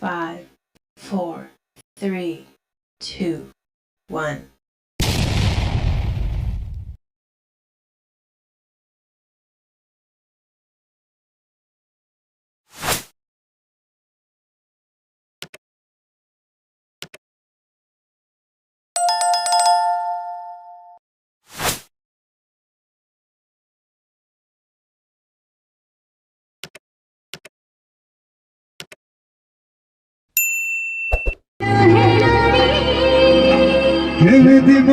5, 4, 3, 2, 1. দিব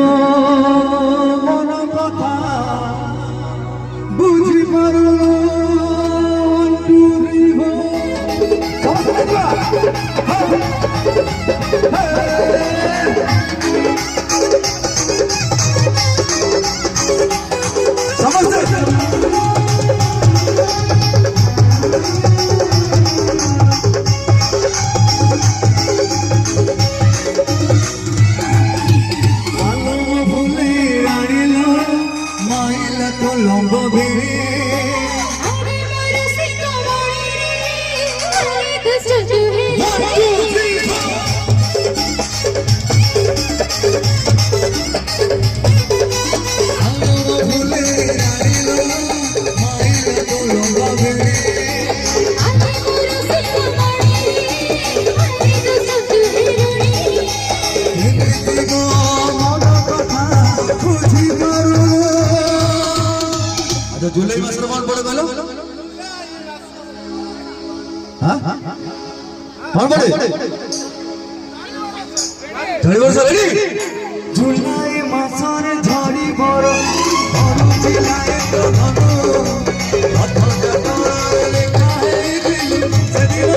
মন কথা বুঝি পারল ডুবিব जुलाई मास मान पड़े गलो हां मान पड़े झड़ी वर्षा रेडी जुलाई मास रे झड़ी बर धनु जिलाए तो धनु हाथ जटोरे लेखा है दिल से दिल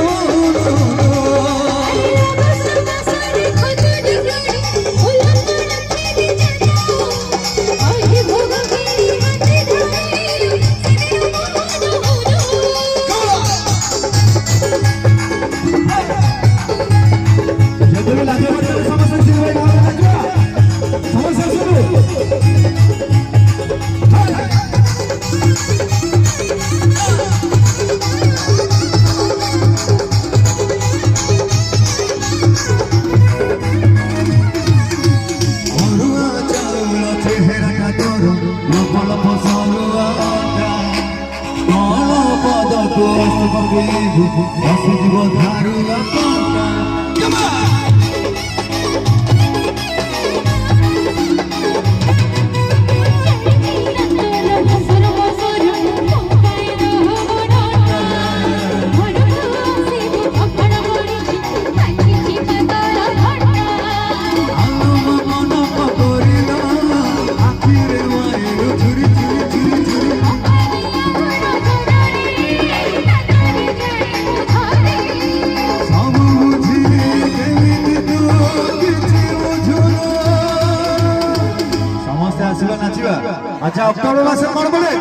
अच्छा अक्टोबर मास कौन बोले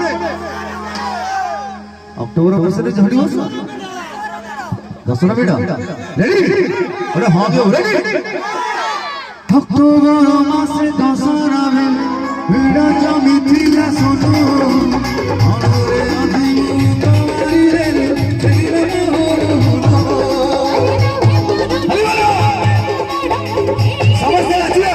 अक्टोबर मास रे झड़ी मास 10 मिनट रेडी अरे हां जो रेडी अक्टोबर मास 10 रे भिड़ा जमी थिला सोनो अरे अधी तोरी रे तेरे हो समझ आछिया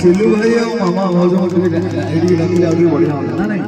ସିଲୁ ଭାଇ ଆଉ ମାମା ଭାଉଜ ମତେ ଏଇଠିକି ଡାକିଲେ ଆଉ ଟିକେ ବଢିଆ ହନ୍ତା ନା ନାଇଁ?